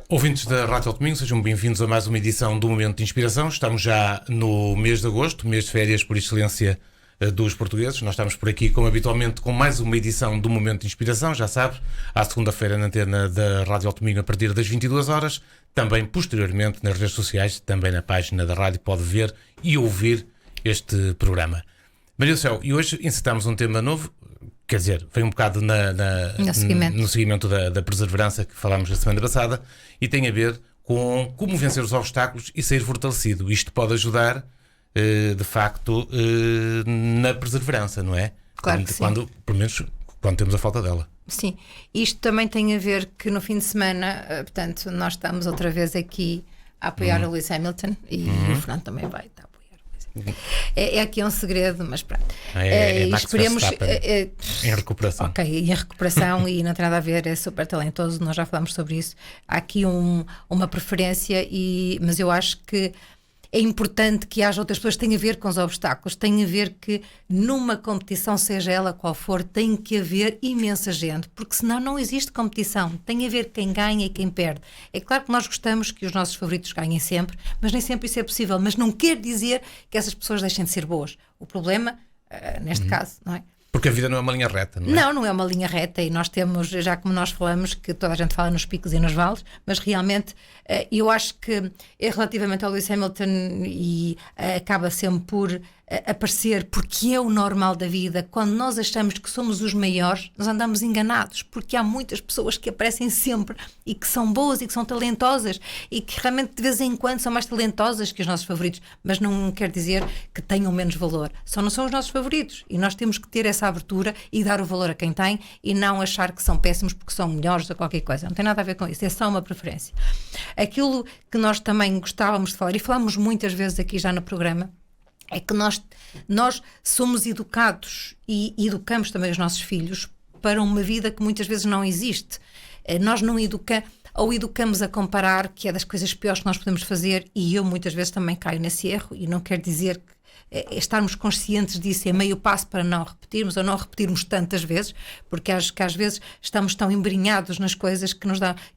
Ouvintes da Rádio Domingo, sejam bem-vindos a mais uma edição do Momento de Inspiração. Estamos já no mês de agosto, mês de férias por excelência dos portugueses. Nós estamos por aqui, como habitualmente, com mais uma edição do Momento de Inspiração. Já sabe, à segunda-feira na antena da Rádio Domingo a partir das 22 horas. Também, posteriormente, nas redes sociais, também na página da rádio, pode ver e ouvir este programa. Maria do Céu, e hoje insertamos um tema novo. Quer dizer, foi um bocado no seguimento da perseverança que falámos na semana passada e tem a ver com como vencer os obstáculos e sair fortalecido. Isto pode ajudar, de facto, na perseverança, não é? Claro que sim. Pelo menos quando temos a falta dela. Sim, isto também tem a ver que no fim de semana, portanto, nós estamos outra vez aqui a apoiar o Lewis Hamilton e o Fernando também vai estar. É aqui um segredo, mas pronto. Esperemos em recuperação. Ok, em recuperação e não tem nada a ver, é super talentoso, nós já falamos sobre isso. Há aqui uma preferência, mas eu acho que é importante que haja outras pessoas. Tem a ver com os obstáculos, tem a ver que numa competição, seja ela qual for, tem que haver imensa gente, porque senão não existe competição. Tem a ver quem ganha e quem perde. É claro que nós gostamos que os nossos favoritos ganhem sempre, mas nem sempre isso é possível. Mas não quer dizer que essas pessoas deixem de ser boas. O problema, neste caso, não é? Porque a vida não é uma linha reta, não é? Não é uma linha reta, e nós temos, já como nós falamos, que toda a gente fala nos picos e nos vales, mas realmente eu acho que relativamente ao Lewis Hamilton acaba sempre por aparecer, porque é o normal da vida. Quando nós achamos que somos os maiores, nós andamos enganados, porque há muitas pessoas que aparecem sempre e que são boas e que são talentosas e que realmente de vez em quando são mais talentosas que os nossos favoritos, mas não quer dizer que tenham menos valor. Só não são os nossos favoritos e nós temos que ter essa abertura e dar o valor a quem tem e não achar que são péssimos porque são melhores ou qualquer coisa. Não tem nada a ver com isso, é só uma preferência. Aquilo que nós também gostávamos de falar, e falamos muitas vezes aqui já no programa, é que nós somos educados e educamos também os nossos filhos para uma vida que muitas vezes não existe. Nós não educamos a comparar, que é das coisas piores que nós podemos fazer, e eu muitas vezes também caio nesse erro, e não quer dizer que estarmos conscientes disso é meio passo para não repetirmos, ou não repetirmos tantas vezes, porque acho que às vezes estamos tão embrenhados nas coisas que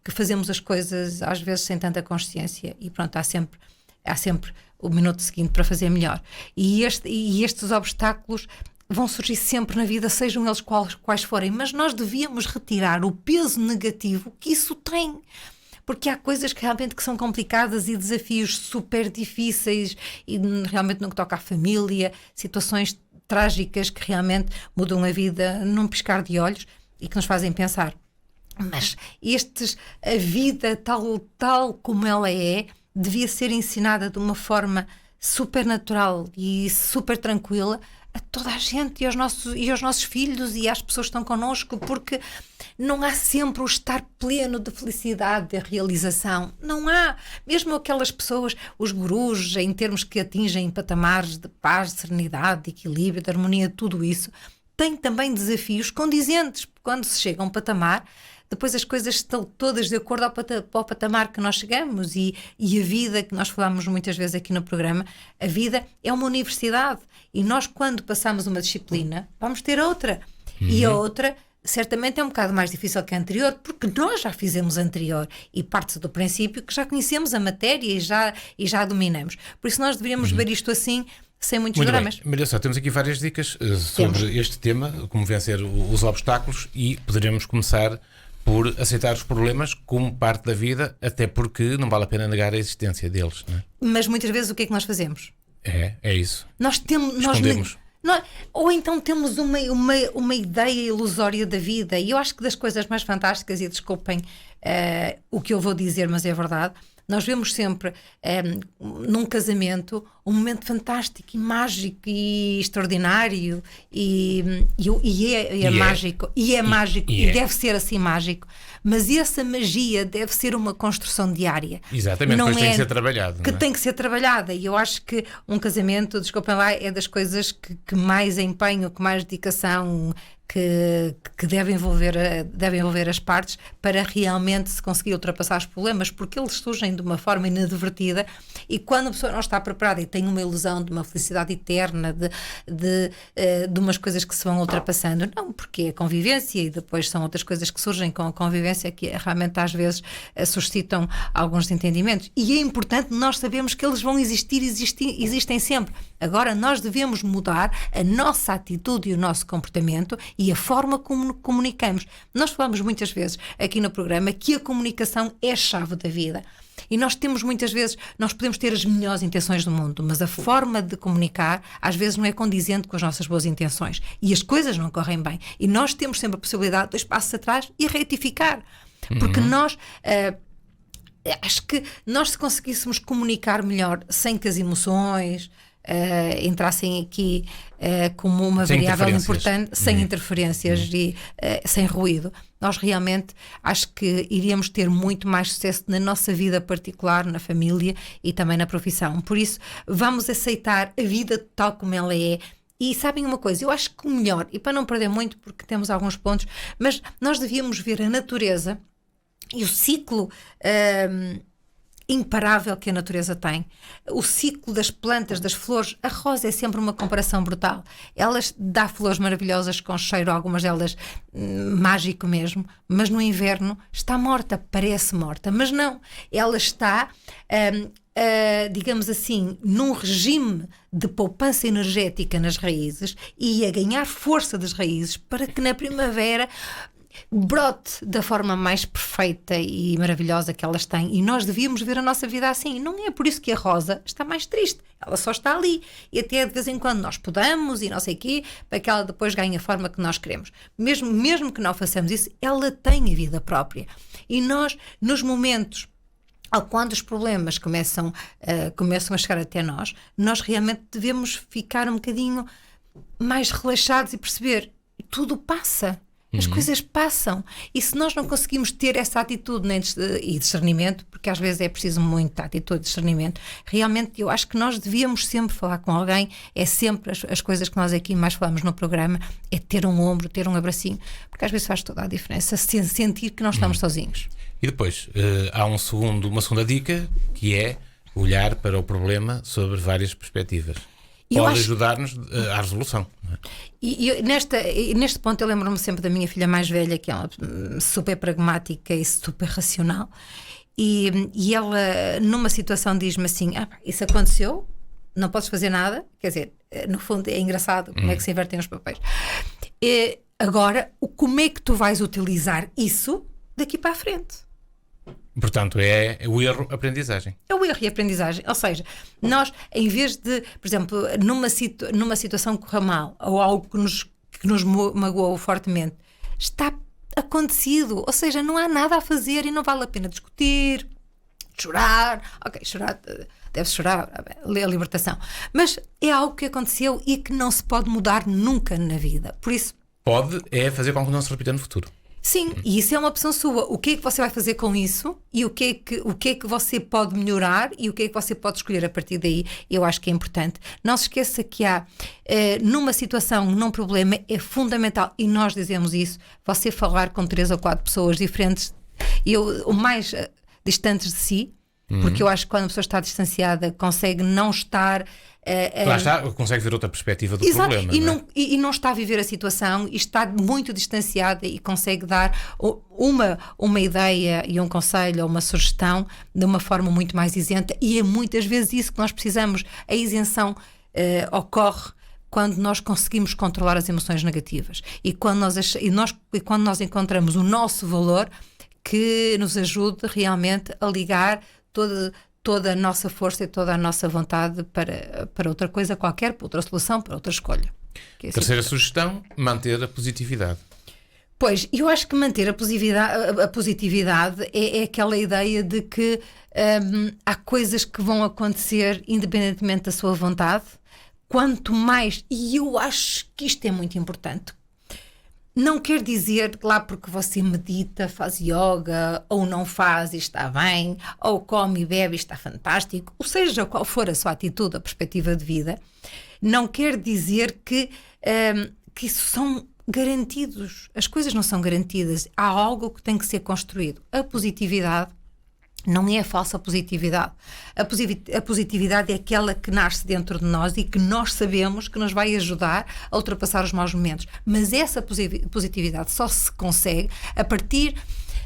fazemos as coisas às vezes sem tanta consciência, e pronto, há sempre o minuto seguinte para fazer melhor. E estes obstáculos vão surgir sempre na vida, sejam eles quais forem, mas nós devíamos retirar o peso negativo que isso tem. Porque há coisas que realmente que são complicadas e desafios super difíceis e realmente no que toca à família, situações trágicas que realmente mudam a vida num piscar de olhos e que nos fazem pensar. Mas a vida tal como ela é, devia ser ensinada de uma forma super natural e super tranquila a toda a gente e aos nossos filhos e às pessoas que estão connosco, porque não há sempre o estar pleno de felicidade, de realização. Não há. Mesmo aquelas pessoas, os gurus, em termos que atingem patamares de paz, de serenidade, de equilíbrio, de harmonia, tudo isso, têm também desafios condizentes. Quando se chega a um patamar, depois as coisas estão todas de acordo ao patamar que nós chegamos e a vida, que nós falamos muitas vezes aqui no programa, a vida é uma universidade e nós quando passamos uma disciplina vamos ter outra e a outra certamente é um bocado mais difícil que a anterior porque nós já fizemos a anterior e parte do princípio que já conhecemos a matéria e já a dominamos. Por isso nós deveríamos ver isto assim, sem muitos dramas. Maria, só temos aqui várias dicas sobre este tema, como vencer os obstáculos, e poderemos começar por aceitar os problemas como parte da vida, até porque não vale a pena negar a existência deles, não é? Mas muitas vezes o que é que nós fazemos? É isso. Escondemos. Ou então temos uma ideia ilusória da vida, e eu acho que das coisas mais fantásticas, e desculpem o que eu vou dizer, mas é verdade, nós vemos sempre num casamento um momento fantástico e mágico e extraordinário e é mágico e deve ser assim mágico, mas essa magia deve ser uma construção diária. Exatamente, depois tem que ser trabalhado. Tem que ser trabalhada, e eu acho que um casamento, desculpem lá, é das coisas que mais empenho, que mais dedicação que deve envolver as partes para realmente se conseguir ultrapassar os problemas, porque eles surgem de uma forma inadvertida e quando a pessoa não está preparada e tem uma ilusão de uma felicidade eterna, de umas coisas que se vão ultrapassando. Não, porque é convivência e depois são outras coisas que surgem com a convivência que realmente às vezes suscitam alguns entendimentos. E é importante nós sabermos que eles vão existem sempre. Agora nós devemos mudar a nossa atitude e o nosso comportamento e a forma como comunicamos. Nós falamos muitas vezes aqui no programa que a comunicação é a chave da vida. E nós temos muitas vezes, nós podemos ter as melhores intenções do mundo, mas a forma de comunicar às vezes não é condizente com as nossas boas intenções e as coisas não correm bem. E nós temos sempre a possibilidade de dois passos atrás e retificar. Porque nós... acho que nós, se conseguíssemos comunicar melhor sem que as emoções entrassem aqui como uma variável importante, sem interferências e sem ruído, nós realmente acho que iríamos ter muito mais sucesso na nossa vida particular, na família e também na profissão. Por isso, vamos aceitar a vida tal como ela é. E sabem uma coisa, eu acho que o melhor, e para não perder muito porque temos alguns pontos, mas nós devíamos ver a natureza e o ciclo imparável que a natureza tem. O ciclo das plantas, das flores. A rosa é sempre uma comparação brutal. Elas dá flores maravilhosas com cheiro, algumas delas mágico mesmo, mas no inverno está morta, parece morta, mas não. Ela está, digamos assim, num regime de poupança energética nas raízes e a ganhar força das raízes para que na primavera brote da forma mais perfeita e maravilhosa que elas têm. E nós devíamos ver a nossa vida assim. Não é por isso que a rosa está mais triste. Ela só está ali. E até de vez em quando nós podamos e não sei o quê, para que ela depois ganhe a forma que nós queremos. Mesmo que não façamos isso, ela tem a vida própria. E nós, nos momentos quando os problemas começam a chegar até nós realmente devemos ficar um bocadinho mais relaxados e perceber tudo passa. As coisas passam. E se nós não conseguimos ter essa atitude e discernimento, porque às vezes é preciso muita atitude e discernimento, realmente eu acho que nós devíamos sempre falar com alguém. É sempre as coisas que nós aqui mais falamos no programa, é ter um ombro, ter um abracinho, porque às vezes faz toda a diferença sentir que não estamos sozinhos. E depois há uma segunda dica, que é olhar para o problema sobre várias perspectivas. Pode ajudar-nos à resolução. Não é? E neste ponto eu lembro-me sempre da minha filha mais velha, que é uma super pragmática e super racional, e ela numa situação diz-me assim, isso aconteceu, não podes fazer nada, quer dizer, no fundo é engraçado como é que se invertem os papéis. Agora, como é que tu vais utilizar isso daqui para a frente? Portanto, é o erro-aprendizagem. É o erro e aprendizagem. Ou seja, nós, em vez de, por exemplo, numa situação que corra mal, ou algo que nos magoou fortemente, está acontecido. Ou seja, não há nada a fazer e não vale a pena discutir, chorar. Ok, chorar, deve-se chorar, a libertação. Mas é algo que aconteceu e que não se pode mudar nunca na vida. Por isso... Pode fazer com que não se repita no futuro. Sim, e isso é uma opção sua. O que é que você vai fazer com isso e o que é que você pode melhorar e o que é que você pode escolher a partir daí, eu acho que é importante. Não se esqueça que há, numa situação, num problema, é fundamental, e nós dizemos isso, você falar com 3 ou 4 pessoas diferentes, o mais distantes de si, porque eu acho que quando a pessoa está distanciada consegue não estar... Lá está, consegue ver outra perspectiva do problema. E não está a viver a situação e está muito distanciada e consegue dar uma ideia e um conselho ou uma sugestão de uma forma muito mais isenta, e é muitas vezes isso que nós precisamos. A isenção ocorre quando nós conseguimos controlar as emoções negativas e quando nós encontramos o nosso valor, que nos ajude realmente a ligar toda a nossa força e toda a nossa vontade para outra coisa qualquer, para outra solução, para outra escolha. Terceira sugestão, manter a positividade. Pois, eu acho que manter a positividade é aquela ideia de que há coisas que vão acontecer independentemente da sua vontade. Quanto mais, e eu acho que isto é muito importante, não quer dizer que lá porque você medita, faz yoga, ou não faz e está bem, ou come e bebe e está fantástico, ou seja, qual for a sua atitude, a perspectiva de vida, não quer dizer que isso são garantidos. As coisas não são garantidas. Há algo que tem que ser construído. A positividade Não é a falsa positividade. A positividade é aquela que nasce dentro de nós e que nós sabemos que nos vai ajudar a ultrapassar os maus momentos. Mas essa positividade só se consegue a partir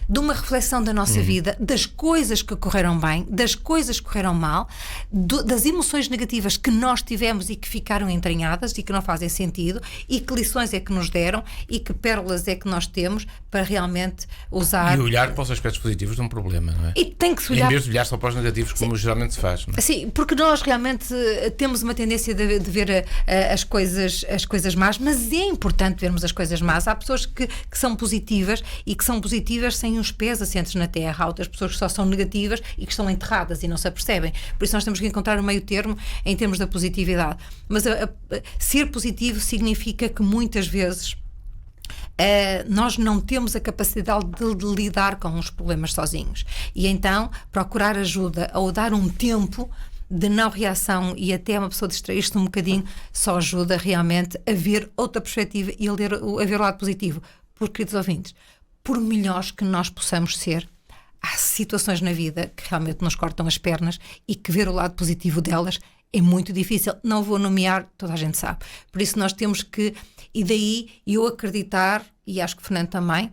de uma reflexão da nossa vida, das coisas que correram bem, das coisas que correram mal, das emoções negativas que nós tivemos e que ficaram entranhadas e que não fazem sentido, e que lições é que nos deram e que pérolas é que nós temos para realmente usar. E olhar para os aspectos positivos de um problema, não é? E tem que se olhar. Em vez de olhar só para os negativos, como geralmente se faz. Não é? Sim, porque nós realmente temos uma tendência de ver as coisas más, mas é importante vermos as coisas más. Há pessoas que são positivas e que são positivas sem uns pés assentes na terra. Há outras pessoas que só são negativas e que estão enterradas e não se apercebem. Por isso nós temos que encontrar um meio termo em termos da positividade. Mas ser positivo significa que muitas vezes nós não temos a capacidade de lidar com os problemas sozinhos. E então procurar ajuda ou dar um tempo de não reação e até uma pessoa distrair-se um bocadinho só ajuda realmente a ver outra perspectiva e a ver o lado positivo. Porque, queridos ouvintes, por melhores que nós possamos ser, há situações na vida que realmente nos cortam as pernas e que ver o lado positivo delas é muito difícil. Não vou nomear, toda a gente sabe. Por isso nós temos que, e daí eu acreditar, e acho que o Fernando também,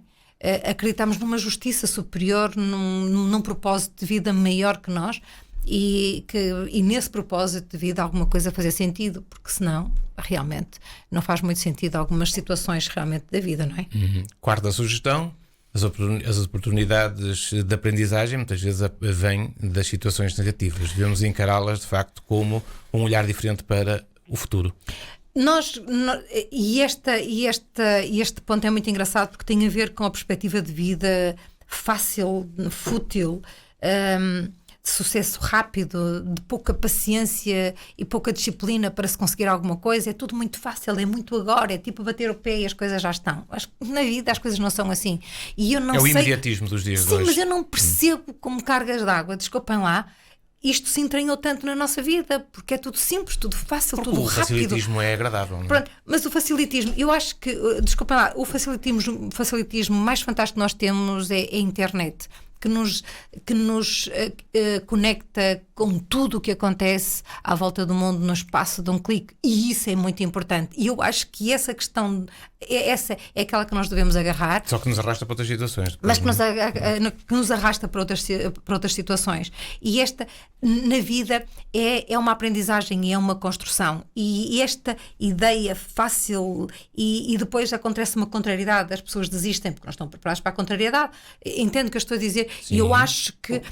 acreditamos numa justiça superior, num propósito de vida maior que nós, e nesse propósito de vida alguma coisa fazer sentido, porque senão realmente não faz muito sentido algumas situações realmente da vida, não é? Quarta sugestão: as oportunidades de aprendizagem muitas vezes vêm das situações negativas. Devemos encará-las de facto como um olhar diferente para o futuro. Este ponto é muito engraçado porque tem a ver com a perspectiva de vida fácil, fútil, de sucesso rápido, de pouca paciência e pouca disciplina para se conseguir alguma coisa. É tudo muito fácil, é muito agora, é tipo bater o pé e as coisas já estão. Na vida as coisas não são assim. E eu não sei... o imediatismo dos dias de hoje. Sim, mas eu não percebo como cargas de água, desculpem lá, isto se entranhou tanto na nossa vida, porque é tudo simples, tudo fácil, porque tudo o rápido. O facilitismo é agradável, não é? Pronto, mas o facilitismo, eu acho que, desculpem lá, o facilitismo mais fantástico que nós temos é a internet, que nos conecta com tudo o que acontece à volta do mundo no espaço de um clique, e isso é muito importante. E eu acho que essa questão, essa é aquela que nós devemos agarrar. Só que nos arrasta para outras situações. Mas que nos arrasta para outras situações. E esta, na vida, é uma aprendizagem e é uma construção. E esta ideia fácil, e depois acontece uma contrariedade, as pessoas desistem porque não estão preparadas para a contrariedade. Entendo o que eu estou a dizer. Sim. E eu acho que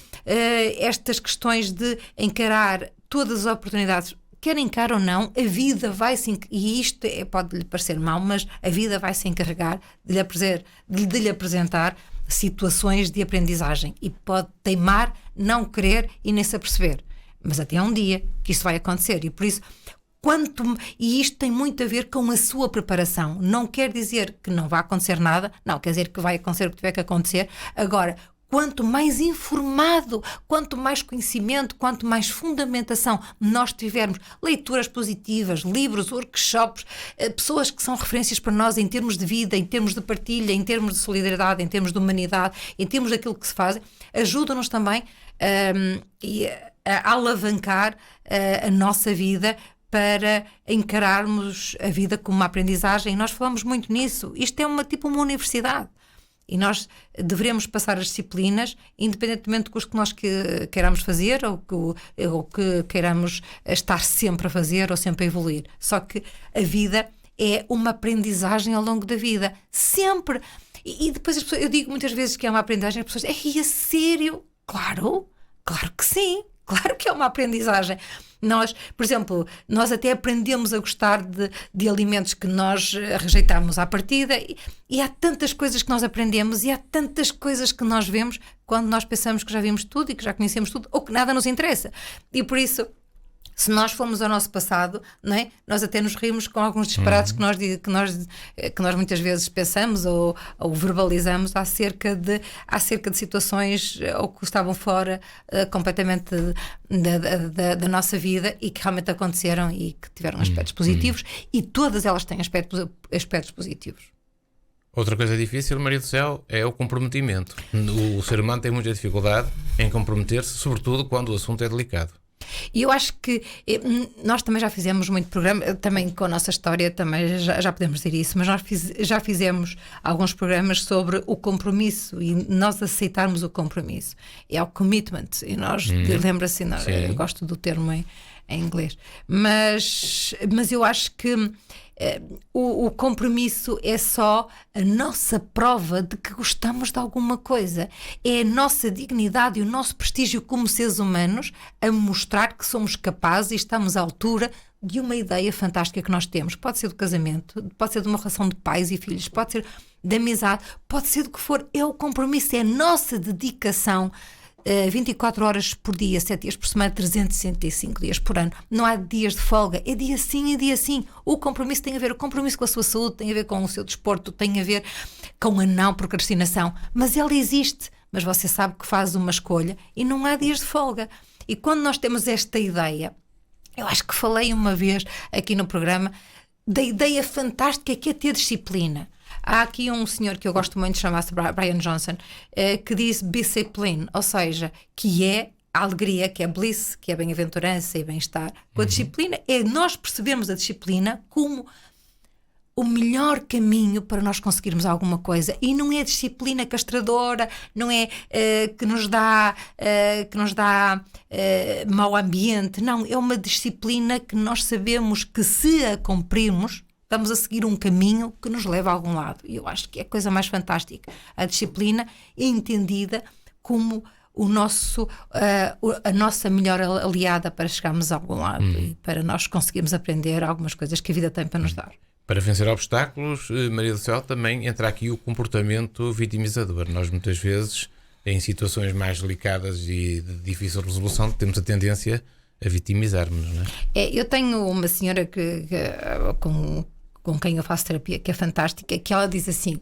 estas questões de encarar todas as oportunidades, quer encara ou não, a vida vai se, e isto pode lhe parecer mau, mas a vida vai se encarregar de lhe apresentar situações de aprendizagem, e pode teimar, não querer e nem se aperceber, mas até um dia que isso vai acontecer. E por isso, e isto tem muito a ver com a sua preparação. Não quer dizer que não vai acontecer nada, não, quer dizer que vai acontecer o que tiver que acontecer. Agora, quanto mais informado, quanto mais conhecimento, quanto mais fundamentação nós tivermos, leituras positivas, livros, workshops, pessoas que são referências para nós em termos de vida, em termos de partilha, em termos de solidariedade, em termos de humanidade, em termos daquilo que se faz, ajudam-nos também a alavancar a nossa vida para encararmos a vida como uma aprendizagem. E nós falamos muito nisso. Isto é uma universidade. E nós devemos passar as disciplinas, independentemente do curso que nós queiramos fazer ou que queiramos estar sempre a fazer ou sempre a evoluir. Só que a vida é uma aprendizagem ao longo da vida. Sempre. E depois eu digo muitas vezes que é uma aprendizagem, as pessoas dizem, é sério? Claro que sim. Claro que é uma aprendizagem. Nós, por exemplo, nós até aprendemos a gostar de alimentos que nós rejeitamos à partida, e há tantas coisas que nós aprendemos e há tantas coisas que nós vemos quando nós pensamos que já vimos tudo e que já conhecemos tudo ou que nada nos interessa. E por isso, se nós formos ao nosso passado, não é? Nós até nos rimos com alguns disparates que nós muitas vezes pensamos ou verbalizamos acerca de situações ou que estavam fora completamente da nossa vida e que realmente aconteceram e que tiveram aspectos positivos, e todas elas têm aspectos positivos. Outra coisa difícil, Maria do Céu, é o comprometimento. O ser humano tem muita dificuldade em comprometer-se, sobretudo quando o assunto é delicado. E eu acho que nós também já fizemos muito programa, também com a nossa história, também já podemos dizer isso, mas nós já fizemos alguns programas sobre o compromisso e nós aceitarmos o compromisso. É o commitment. E nós, lembra-se, eu gosto do termo em inglês, mas eu acho que o compromisso é só a nossa prova de que gostamos de alguma coisa. É a nossa dignidade e o nosso prestígio como seres humanos a mostrar que somos capazes e estamos à altura de uma ideia fantástica que nós temos. Pode ser do casamento, pode ser de uma relação de pais e filhos, pode ser de amizade, pode ser do que for. É o compromisso, é a nossa dedicação. 24 horas por dia, 7 dias por semana, 365 dias por ano. Não há dias de folga, é dia sim, é dia sim. O compromisso tem a ver, o compromisso com a sua saúde tem a ver com o seu desporto, tem a ver com a não procrastinação, mas ela existe, mas você sabe que faz uma escolha e não há dias de folga. E quando nós temos esta ideia, eu acho que falei uma vez aqui no programa da ideia fantástica que é ter disciplina. Há aqui um senhor que eu gosto muito, chama-se Brian Johnson, que diz discipline, ou seja, que é a alegria, que é bliss, que é bem-aventurança e bem-estar. Com a disciplina, é nós percebermos a disciplina como o melhor caminho para nós conseguirmos alguma coisa. E não é disciplina castradora, não é que nos dá mau ambiente, não, é uma disciplina que nós sabemos que se a cumprirmos, estamos a seguir um caminho que nos leva a algum lado. E eu acho que é a coisa mais fantástica. A disciplina é entendida como a nossa melhor aliada para chegarmos a algum lado e para nós conseguirmos aprender algumas coisas que a vida tem para nos dar. Para vencer obstáculos, Maria do Céu, também entra aqui o comportamento vitimizador. Nós muitas vezes, em situações mais delicadas e de difícil resolução, temos a tendência a vitimizarmos, não é? Eu tenho uma senhora com quem eu faço terapia, que é fantástica, que ela diz assim: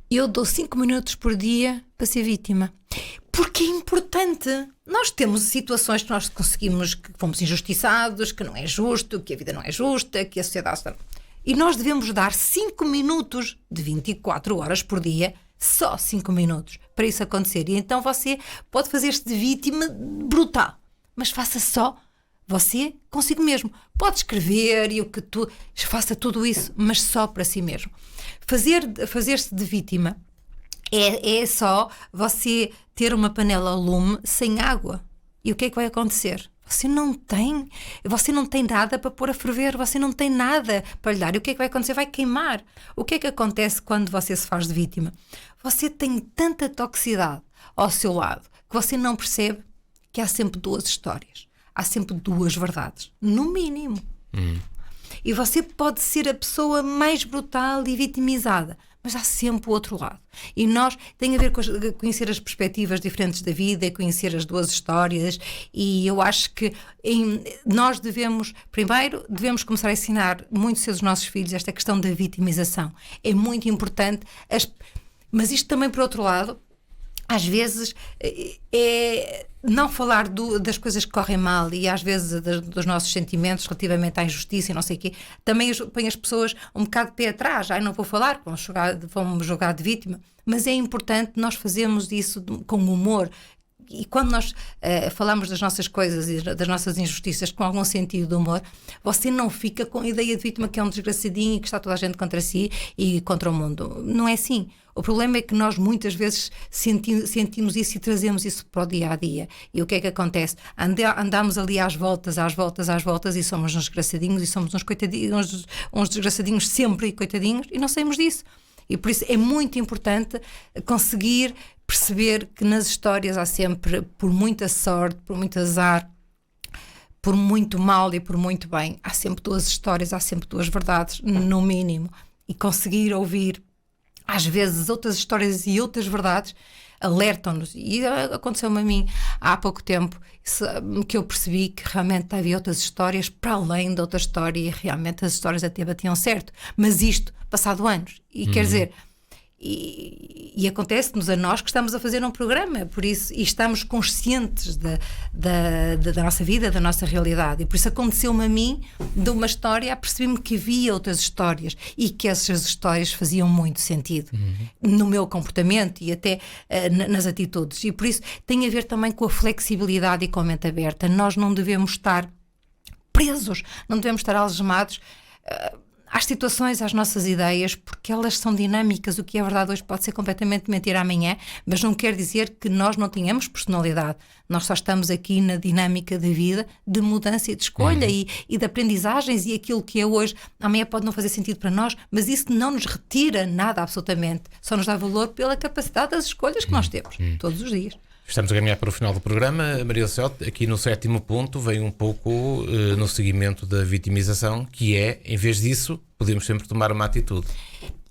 eu dou 5 minutos por dia para ser vítima. Porque é importante. Nós temos situações que nós conseguimos, que fomos injustiçados, que não é justo, que a vida não é justa, que a sociedade está... E nós devemos dar 5 minutos de 24 horas por dia, só 5 minutos, para isso acontecer. E então você pode fazer-se de vítima brutal, mas faça só você consigo mesmo. Pode escrever e faça tudo isso, mas só para si mesmo. Fazer-se de vítima é só você ter uma panela a lume sem água. E o que é que vai acontecer? Você não tem nada para pôr a ferver, você não tem nada para lhe dar. E o que é que vai acontecer? Vai queimar. O que é que acontece quando você se faz de vítima? Você tem tanta toxicidade ao seu lado que você não percebe que há sempre 2 histórias. Há sempre 2 verdades, no mínimo. E você pode ser a pessoa mais brutal e vitimizada, mas há sempre o outro lado. E nós tem a ver com conhecer as perspectivas diferentes da vida e conhecer as 2 histórias. E eu acho que nós devemos começar a ensinar muito cedo aos nossos filhos esta questão da vitimização. É muito importante, mas isto também, por outro lado, às vezes é não falar das coisas que correm mal e às vezes dos nossos sentimentos relativamente à injustiça e não sei o quê, também põe as pessoas um bocado de pé atrás. Não vou falar, vamos jogar de vítima, mas é importante nós fazermos isso com humor. E quando nós falamos das nossas coisas e das nossas injustiças com algum sentido de humor, você não fica com a ideia de vítima que é um desgraçadinho e que está toda a gente contra si e contra o mundo. Não é assim. O problema é que nós muitas vezes sentimos isso e trazemos isso para o dia-a-dia. E o que é que acontece? Andamos ali às voltas e somos uns desgraçadinhos e somos uns coitadinhos, uns desgraçadinhos sempre e coitadinhos e não saímos disso. E por isso é muito importante conseguir perceber que nas histórias há sempre, por muita sorte, por muito azar, por muito mal e por muito bem, há sempre 2 histórias, há sempre 2 verdades, no mínimo. E conseguir ouvir, às vezes, outras histórias e outras verdades alertam-nos. E aconteceu-me a mim há pouco tempo que eu percebi que realmente havia outras histórias para além da outra história e realmente as histórias até batiam certo. Mas isto, passado anos. E quer dizer... E E acontece-nos a nós que estamos a fazer um programa, por isso, e estamos conscientes da nossa vida, da nossa realidade. E por isso aconteceu-me a mim, de uma história, apercebi-me que havia outras histórias e que essas histórias faziam muito sentido no meu comportamento e até nas atitudes. E por isso tem a ver também com a flexibilidade e com a mente aberta. Nós não devemos estar presos, não devemos estar algemados às situações, às nossas ideias, porque elas são dinâmicas. O que é verdade hoje pode ser completamente mentira amanhã, mas não quer dizer que nós não tenhamos personalidade. Nós só estamos aqui na dinâmica da vida, de mudança e de escolha e de aprendizagens, e aquilo que é hoje, amanhã pode não fazer sentido para nós, mas isso não nos retira nada absolutamente. Só nos dá valor pela capacidade das escolhas que nós temos, todos os dias. Estamos a caminhar para o final do programa. Maria do Céu, aqui no 7º ponto, vem um pouco no seguimento da vitimização, que é, em vez disso, podemos sempre tomar uma atitude.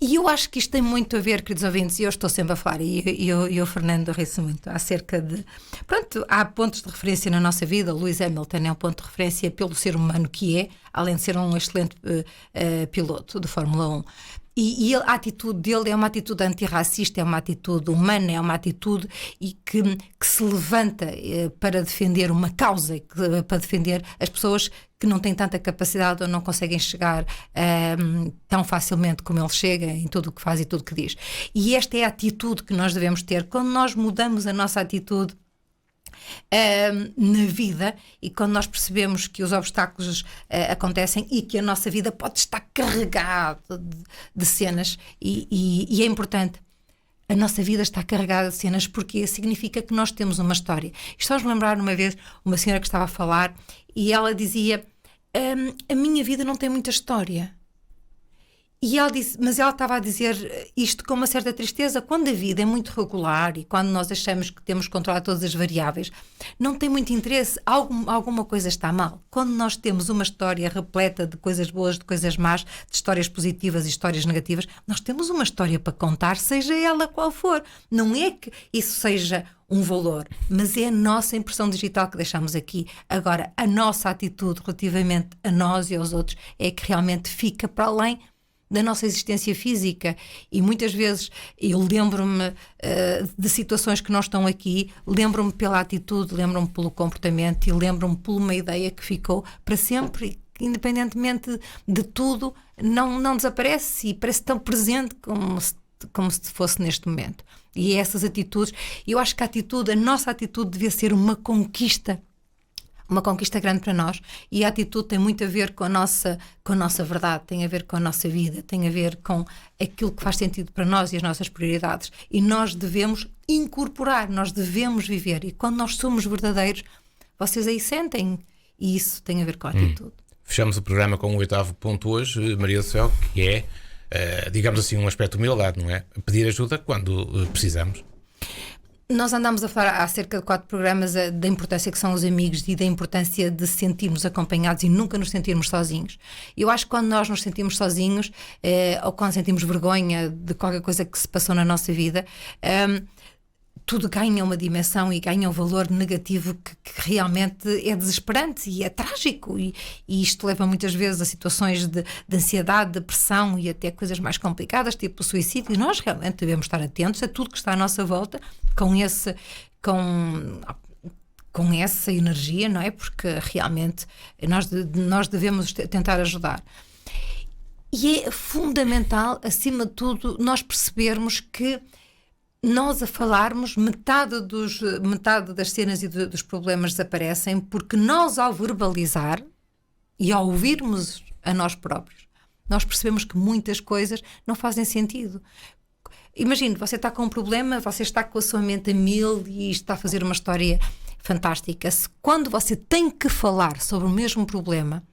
E eu acho que isto tem muito a ver, queridos ouvintes, e eu estou sempre a falar, e o Fernando ri-se muito, acerca de... Pronto, há pontos de referência na nossa vida. Lewis Hamilton é um ponto de referência pelo ser humano que é, além de ser um excelente piloto de Fórmula 1. E a atitude dele é uma atitude antirracista, é uma atitude humana, é uma atitude que se levanta para defender uma causa, para defender as pessoas que não têm tanta capacidade ou não conseguem chegar tão facilmente como ele chega em tudo o que faz e tudo o que diz. E esta é a atitude que nós devemos ter. Quando nós mudamos a nossa atitude na vida, e quando nós percebemos que os obstáculos acontecem e que a nossa vida pode estar carregada de cenas, e é importante, a nossa vida está carregada de cenas, porque significa que nós temos uma história. Estamos a lembrar uma vez uma senhora que estava a falar e ela dizia: a minha vida não tem muita história. E ela disse, mas ela estava a dizer isto com uma certa tristeza. Quando a vida é muito regular e quando nós achamos que temos controlado todas as variáveis, não tem muito interesse, alguma coisa está mal. Quando nós temos uma história repleta de coisas boas, de coisas más, de histórias positivas e histórias negativas, nós temos uma história para contar, seja ela qual for. Não é que isso seja um valor, mas é a nossa impressão digital que deixamos aqui. Agora, a nossa atitude relativamente a nós e aos outros é que realmente fica para além da nossa existência física. E muitas vezes eu lembro-me de situações que não estão aqui, lembro-me pela atitude, lembro-me pelo comportamento e lembro-me por uma ideia que ficou para sempre, independentemente de tudo, não desaparece e parece tão presente como se fosse neste momento. E essas atitudes, eu acho que a nossa atitude devia ser uma conquista grande para nós, e a atitude tem muito a ver com a nossa verdade, tem a ver com a nossa vida, tem a ver com aquilo que faz sentido para nós e as nossas prioridades, e nós devemos incorporar, nós devemos viver, e quando nós somos verdadeiros, vocês aí sentem, e isso tem a ver com a atitude. Fechamos o programa com o 8º ponto hoje, Maria do Céu, que é, digamos assim, um aspecto de humildade, não é? Pedir ajuda quando precisamos. Nós andamos a falar há cerca de 4 programas da importância que são os amigos e da importância de sentirmos acompanhados e nunca nos sentirmos sozinhos. Eu acho que quando nós nos sentimos sozinhos, ou quando sentimos vergonha de qualquer coisa que se passou na nossa vida, tudo ganha uma dimensão e ganha um valor negativo que realmente é desesperante e é trágico, e isto leva muitas vezes a situações de ansiedade, de depressão e até coisas mais complicadas, tipo o suicídio. E nós realmente devemos estar atentos a tudo que está à nossa volta com essa energia, não é? Porque realmente nós devemos tentar ajudar. E é fundamental, acima de tudo, nós percebermos que nós a falarmos, metade das cenas e dos problemas desaparecem, porque nós, ao verbalizar e ao ouvirmos a nós próprios, nós percebemos que muitas coisas não fazem sentido. Imagine, você está com um problema, você está com a sua mente a 1000 e está a fazer uma história fantástica. Quando você tem que falar sobre o mesmo problema,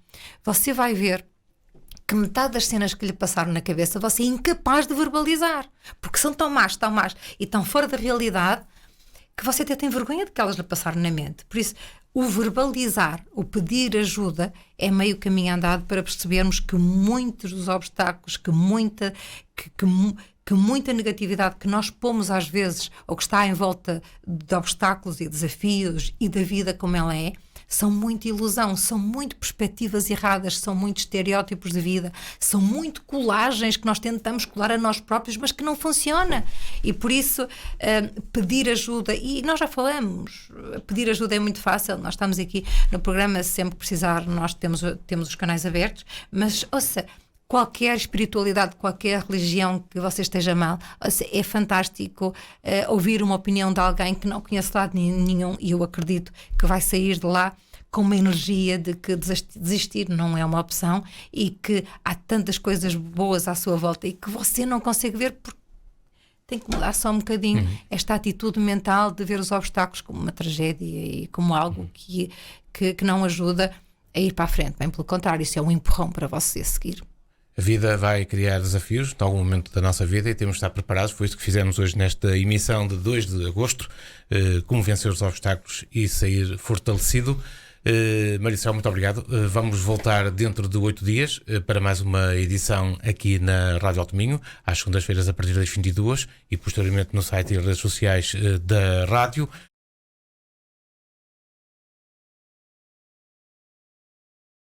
você vai ver que metade das cenas que lhe passaram na cabeça você é incapaz de verbalizar, porque são tão más e tão fora da realidade que você até tem vergonha de que elas lhe passaram na mente. Por isso, o verbalizar, o pedir ajuda é meio caminho andado para percebermos que muitos dos obstáculos, que muita negatividade que nós pomos às vezes, ou que está em volta de obstáculos e desafios e da vida como ela é, são muito ilusão, são muito perspectivas erradas, são muito estereótipos de vida, são muito colagens que nós tentamos colar a nós próprios, mas que não funciona. E por isso, pedir ajuda, e nós já falamos, pedir ajuda é muito fácil, nós estamos aqui no programa, sempre que precisar, nós temos os canais abertos, mas, ouça, qualquer espiritualidade, qualquer religião que você esteja mal, é fantástico ouvir uma opinião de alguém que não conhece lado nenhum, e eu acredito que vai sair de lá com uma energia de que desistir não é uma opção e que há tantas coisas boas à sua volta e que você não consegue ver porque tem que mudar só um bocadinho esta atitude mental de ver os obstáculos como uma tragédia e como algo que não ajuda a ir para a frente. Bem, pelo contrário, isso é um empurrão para você seguir. A vida vai criar desafios em algum momento da nossa vida e temos de estar preparados. Foi isso que fizemos hoje nesta emissão de 2 de agosto. Como vencer os obstáculos e sair fortalecido. Maricel, muito obrigado. Vamos voltar dentro de 8 dias para mais uma edição aqui na Rádio Alto Minho, às segundas-feiras a partir das 22 e posteriormente no site e redes sociais da rádio.